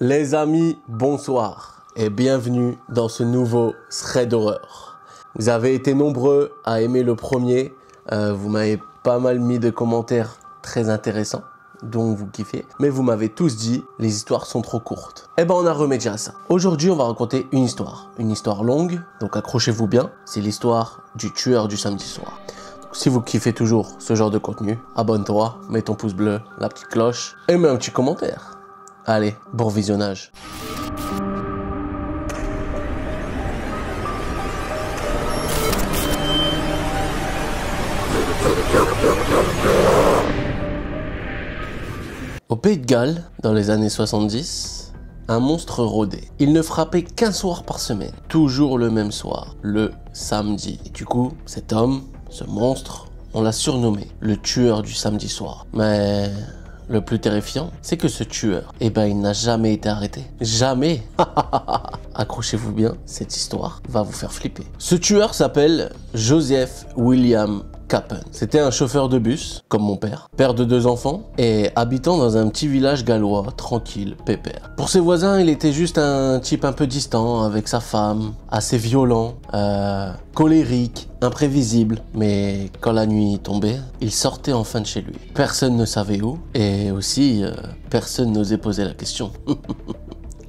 Les amis, bonsoir et bienvenue dans ce nouveau thread d'horreur. Vous avez été nombreux à aimer le premier, vous m'avez pas mal mis de commentaires très intéressants, dont vous kiffez, mais vous m'avez tous dit les histoires sont trop courtes. Eh ben on a remédié à ça. Aujourd'hui on va raconter une histoire longue, donc accrochez-vous bien, c'est l'histoire du tueur du samedi soir. Donc, si vous kiffez toujours ce genre de contenu, abonne-toi, mets ton pouce bleu, la petite cloche et mets un petit commentaire. Allez, bon visionnage. Au Pays de Galles, dans les années 70, un monstre rôdait. Il ne frappait qu'un soir par semaine, toujours le même soir, le samedi. Et du coup, cet homme, ce monstre, on l'a surnommé le tueur du samedi soir. Mais le plus terrifiant, c'est que ce tueur, il n'a jamais été arrêté. Jamais. Accrochez-vous bien, cette histoire va vous faire flipper. Ce tueur s'appelle Joseph William Kappen. C'était un chauffeur de bus, comme mon père de 2 enfants, et habitant dans un petit village gallois, tranquille, pépère. Pour ses voisins, il était juste un type un peu distant, avec sa femme, assez violent, colérique, imprévisible. Mais quand la nuit tombait, il sortait enfin de chez lui. Personne ne savait où, et aussi, personne n'osait poser la question.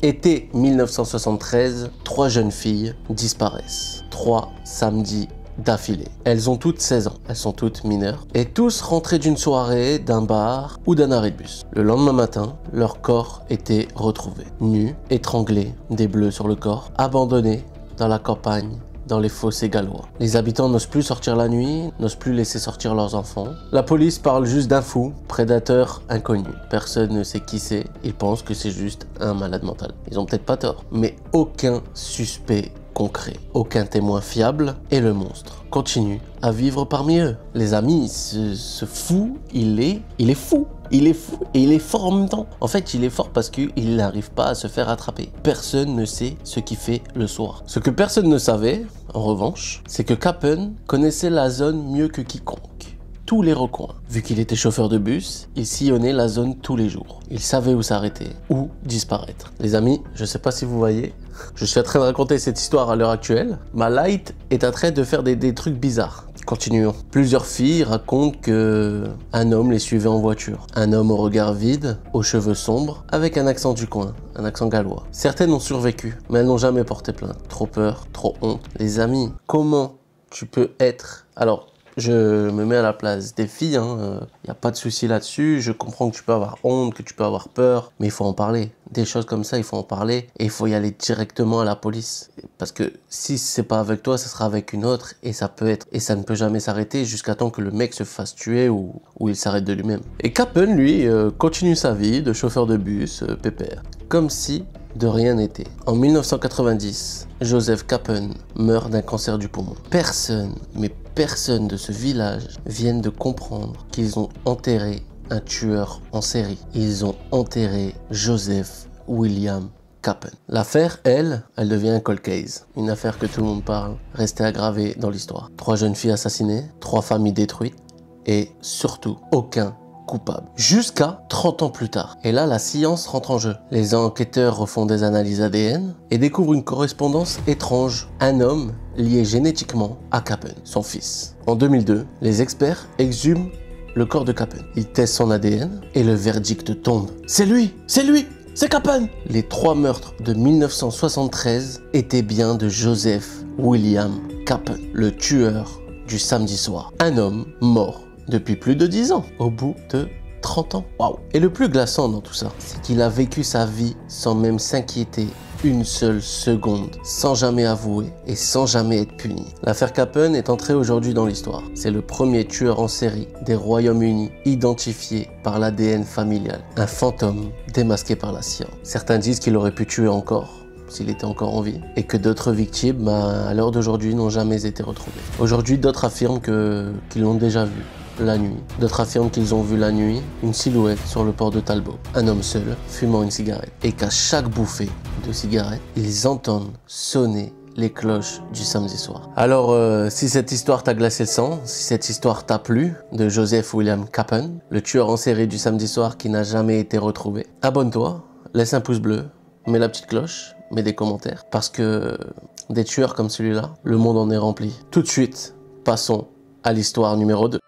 Été 1973, 3 jeunes filles disparaissent. 3 samedis d'affilée. Elles ont toutes 16 ans, elles sont toutes mineures, et tous rentrés d'une soirée, d'un bar ou d'un arrêt de bus. Le lendemain matin, leur corps était retrouvé, nus, étranglés, des bleus sur le corps, abandonnés dans la campagne, dans les fossés gallois. Les habitants n'osent plus sortir la nuit, n'osent plus laisser sortir leurs enfants. La police parle juste d'un fou, prédateur inconnu. Personne ne sait qui c'est, ils pensent que c'est juste un malade mental. Ils ont peut-être pas tort, mais aucun suspect concret, aucun témoin fiable, et le monstre continue à vivre parmi eux. Les amis, ce fou, il est fou. Il est fou et il est fort en même temps. En fait, il est fort parce qu'il n'arrive pas à se faire attraper. Personne ne sait ce qu'il fait le soir. Ce que personne ne savait, en revanche, c'est que Kappen connaissait la zone mieux que quiconque. Tous les recoins. Vu qu'il était chauffeur de bus, il sillonnait la zone tous les jours. Il savait où s'arrêter, où disparaître. Les amis, je sais pas si vous voyez, je suis en train de raconter cette histoire à l'heure actuelle. Ma light est en train de faire des trucs bizarres. Continuons. Plusieurs filles racontent que un homme les suivait en voiture. Un homme au regard vide, aux cheveux sombres, avec un accent du coin, un accent gallois. Certaines ont survécu, mais elles n'ont jamais porté plainte. Trop peur, trop honte. Les amis, comment tu peux être... Alors, je me mets à la place des filles, y a pas de souci là-dessus. Je comprends que tu peux avoir honte, que tu peux avoir peur, mais il faut en parler. Des choses comme ça, il faut en parler et il faut y aller directement à la police. Parce que si c'est pas avec toi, ça sera avec une autre et ça ne peut jamais s'arrêter jusqu'à temps que le mec se fasse tuer ou il s'arrête de lui-même. Et Kappen, lui, continue sa vie de chauffeur de bus, pépère. Comme si de rien n'était. En 1990, Joseph Kappen meurt d'un cancer du poumon. Personne, mais personne de ce village viennent de comprendre qu'ils ont enterré un tueur en série. Ils ont enterré Joseph William Kappen. L'affaire, elle devient un cold case. Une affaire que tout le monde parle, restée aggravée dans l'histoire. 3 jeunes filles assassinées, 3 familles détruites et surtout aucun coupable. Jusqu'à 30 ans plus tard. Et là, la science rentre en jeu. Les enquêteurs refont des analyses ADN et découvrent une correspondance étrange. Un homme lié génétiquement à Kappen, son fils. En 2002, les experts exhument le corps de Kappen. Ils testent son ADN et le verdict tombe. C'est lui! C'est lui! C'est Kappen! Les 3 meurtres de 1973 étaient bien de Joseph William Kappen, le tueur du samedi soir. Un homme mort depuis plus de 10 ans, au bout de 30 ans. Waouh! Et le plus glaçant dans tout ça, c'est qu'il a vécu sa vie sans même s'inquiéter une seule seconde, sans jamais avouer et sans jamais être puni. L'affaire Kappen est entrée aujourd'hui dans l'histoire. C'est le premier tueur en série des Royaumes-Unis identifié par l'ADN familial. Un fantôme démasqué par la science. Certains disent qu'il aurait pu tuer encore s'il était encore en vie, et que d'autres victimes, à l'heure d'aujourd'hui, n'ont jamais été retrouvées. Aujourd'hui, d'autres affirment qu'ils l'ont déjà vu la nuit. D'autres affirment qu'ils ont vu la nuit une silhouette sur le port de Talbot, un homme seul, fumant une cigarette, et qu'à chaque bouffée de cigarette, ils entendent sonner les cloches du samedi soir. Alors, si cette histoire t'a glacé le sang, si cette histoire t'a plu, de Joseph William Kappen, le tueur en série du samedi soir qui n'a jamais été retrouvé, abonne-toi, laisse un pouce bleu, mets la petite cloche, mets des commentaires. Parce que des tueurs comme celui-là, le monde en est rempli. Tout de suite, passons à l'histoire numéro 2.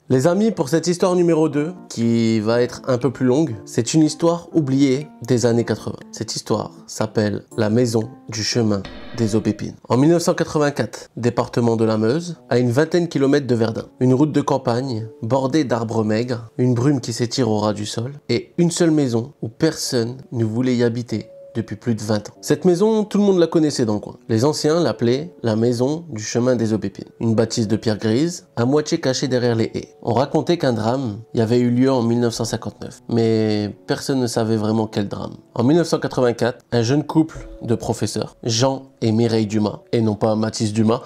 Les amis, pour cette histoire numéro 2, qui va être un peu plus longue, c'est une histoire oubliée des années 80. Cette histoire s'appelle La maison du chemin des aubépines. En 1984, département de la Meuse, à une vingtaine de kilomètres de Verdun, une route de campagne bordée d'arbres maigres, une brume qui s'étire au ras du sol, et une seule maison où personne ne voulait y habiter depuis plus de 20 ans. Cette maison, tout le monde la connaissait dans le coin. Les anciens l'appelaient la maison du chemin des aubépines. Une bâtisse de pierre grise, à moitié cachée derrière les haies. On racontait qu'un drame y avait eu lieu en 1959, mais personne ne savait vraiment quel drame. En 1984, un jeune couple de professeurs, Jean et Mireille Dumas, et non pas Mathis Dumas,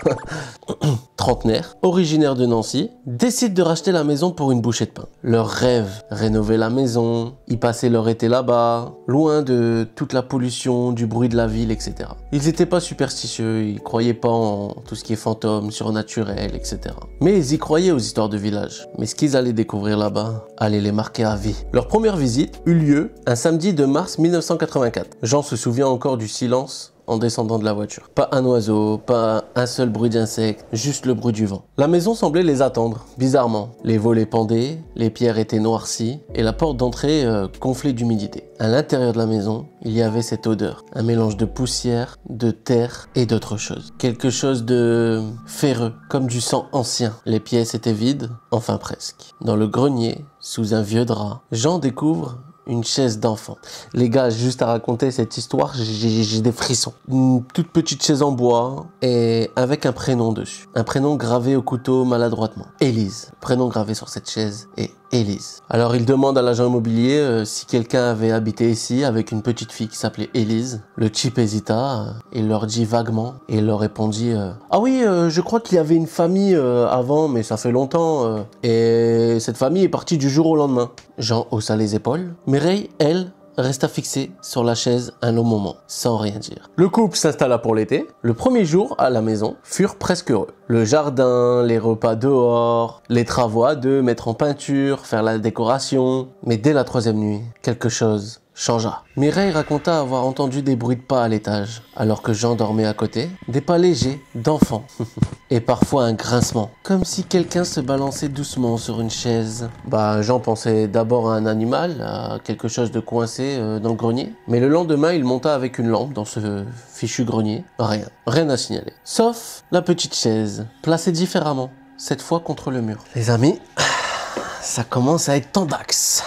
trentenaires, originaires de Nancy, décident de racheter la maison pour une bouchée de pain. Leur rêve, rénover la maison, y passer leur été là-bas, loin de toute la pollution, du bruit de la ville, etc. Ils n'étaient pas superstitieux, ils croyaient pas en tout ce qui est fantôme, surnaturel, etc. Mais ils y croyaient aux histoires de village. Mais ce qu'ils allaient découvrir là-bas allait les marquer à vie. Leur première visite eut lieu un samedi de mars 1984. Jean se souvient encore du silence en descendant de la voiture. Pas un oiseau, pas un seul bruit d'insecte, juste le bruit du vent. La maison semblait les attendre, bizarrement. Les volets pendaient, les pierres étaient noircies et la porte d'entrée gonflait d'humidité. À l'intérieur de la maison, il y avait cette odeur, un mélange de poussière, de terre et d'autre chose. Quelque chose de ferreux, comme du sang ancien. Les pièces étaient vides, enfin presque. Dans le grenier, sous un vieux drap, Jean découvre une chaise d'enfant. Les gars, juste à raconter cette histoire, j'ai des frissons. Une toute petite chaise en bois et avec un prénom dessus. Un prénom gravé au couteau maladroitement. Élise. Prénom gravé sur cette chaise est Élise. Alors il demande à l'agent immobilier si quelqu'un avait habité ici avec une petite fille qui s'appelait Élise. Le type hésita, il leur dit vaguement et il leur répondit ah oui, je crois qu'il y avait une famille avant, mais ça fait longtemps et cette famille est partie du jour au lendemain. Jean haussa les épaules. Mireille, elle, resta fixée sur la chaise un long moment, sans rien dire. Le couple s'installa pour l'été. Le premier jour à la maison furent presque heureux. Le jardin, les repas dehors, les travaux à deux, mettre en peinture, faire la décoration. Mais dès la troisième nuit, quelque chose changea. Mireille raconta avoir entendu des bruits de pas à l'étage, alors que Jean dormait à côté. Des pas légers, d'enfants. Et parfois un grincement, comme si quelqu'un se balançait doucement sur une chaise. Jean pensait d'abord à un animal, à quelque chose de coincé dans le grenier. Mais le lendemain, il monta avec une lampe dans ce fichu grenier. Rien à signaler. Sauf la petite chaise, placée différemment, cette fois contre le mur. Les amis, ça commence à être temps d'axe.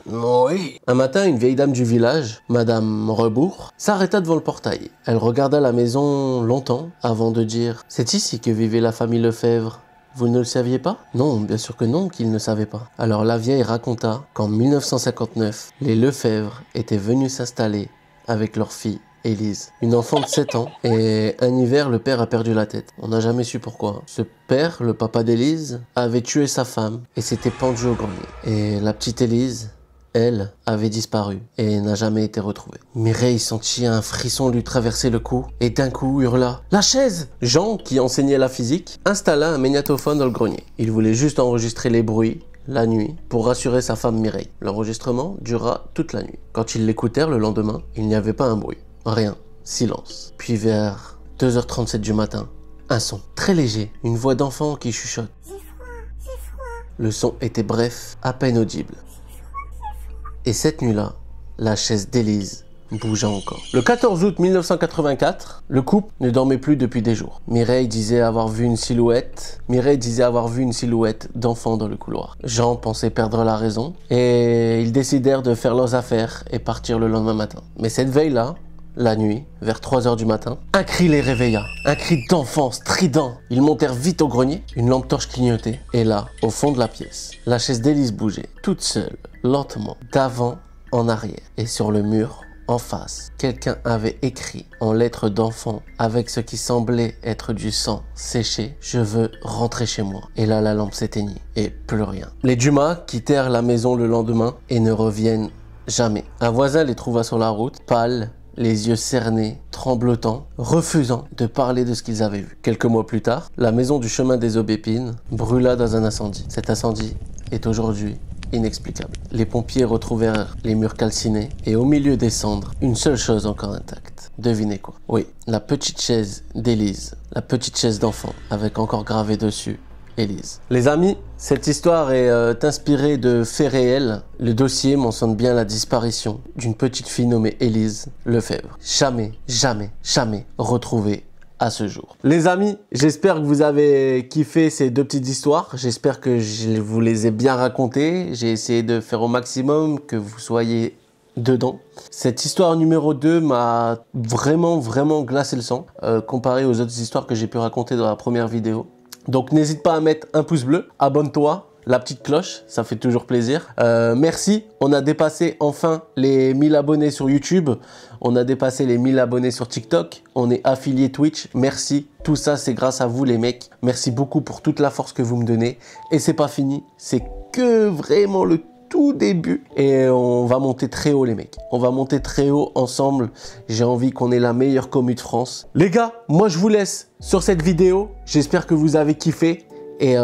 Oui. Un matin, une vieille dame du village, Madame Rebourg, s'arrêta devant le portail. Elle regarda la maison longtemps avant de dire « C'est ici que vivait la famille Lefebvre. Vous ne le saviez pas ?» Non, bien sûr que non, qu'ils ne savaient pas. Alors la vieille raconta qu'en 1959, les Lefebvre étaient venus s'installer avec leur fille Élise, une enfant de 7 ans, et un hiver, le père a perdu la tête. On n'a jamais su pourquoi. Ce père, le papa d'Élise, avait tué sa femme et s'était pendu au grenier. Et la petite Élise, elle, avait disparu et n'a jamais été retrouvée. Mireille sentit un frisson lui traverser le cou et d'un coup hurla « La chaise !» Jean, qui enseignait la physique, installa un magnétophone dans le grenier. Il voulait juste enregistrer les bruits la nuit pour rassurer sa femme Mireille. L'enregistrement dura toute la nuit. Quand ils l'écoutèrent le lendemain, il n'y avait pas un bruit. Rien. Silence. Puis vers 2h37 du matin, un son très léger, une voix d'enfant qui chuchote. « J'ai froid, j'ai froid !» Le son était bref, à peine audible. Et cette nuit-là, la chaise d'Élise bougea encore. Le 14 août 1984, le couple ne dormait plus depuis des jours. Mireille disait avoir vu une silhouette d'enfant dans le couloir. Jean pensait perdre la raison et ils décidèrent de faire leurs affaires et partir le lendemain matin. Mais cette veille-là, la nuit, vers 3h du matin, un cri les réveilla. Un cri d'enfant strident. Ils montèrent vite au grenier. Une lampe torche clignotait. Et là, au fond de la pièce, la chaise d'Élise bougeait, toute seule, lentement, d'avant en arrière. Et sur le mur, en face, quelqu'un avait écrit en lettres d'enfant avec ce qui semblait être du sang séché « Je veux rentrer chez moi ». Et là, la lampe s'éteignit et plus rien. Les Dumas quittèrent la maison le lendemain et ne reviennent jamais. Un voisin les trouva sur la route, pâles les yeux cernés, tremblotants, refusant de parler de ce qu'ils avaient vu. Quelques mois plus tard, la maison du chemin des Aubépines brûla dans un incendie. Cet incendie est aujourd'hui inexplicable. Les pompiers retrouvèrent les murs calcinés et au milieu des cendres, une seule chose encore intacte. Devinez quoi? Oui, la petite chaise d'Élise, la petite chaise d'enfant avec encore gravé dessus Élise. Les amis, cette histoire est inspirée de faits réels. Le dossier mentionne bien la disparition d'une petite fille nommée Élise Lefebvre. Jamais, jamais, jamais retrouvée à ce jour. Les amis, j'espère que vous avez kiffé ces deux petites histoires. J'espère que je vous les ai bien racontées. J'ai essayé de faire au maximum que vous soyez dedans. Cette histoire numéro 2 m'a vraiment glacé le sang comparé aux autres histoires que j'ai pu raconter dans la première vidéo. Donc n'hésite pas à mettre un pouce bleu, abonne-toi, la petite cloche, ça fait toujours plaisir. Merci, on a dépassé enfin les 1000 abonnés sur YouTube, on a dépassé les 1000 abonnés sur TikTok, on est affilié Twitch, merci. Tout ça, c'est grâce à vous les mecs. Merci beaucoup pour toute la force que vous me donnez. Et c'est pas fini, c'est que vraiment le tout début. Et on va monter très haut les mecs. On va monter très haut ensemble. J'ai envie qu'on ait la meilleure commu de France. Les gars, moi je vous laisse sur cette vidéo. J'espère que vous avez kiffé. Et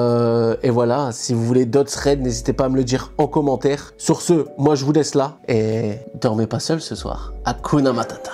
voilà, si vous voulez d'autres threads, n'hésitez pas à me le dire en commentaire. Sur ce, moi je vous laisse là. Et dormez pas seul ce soir. Hakuna Matata.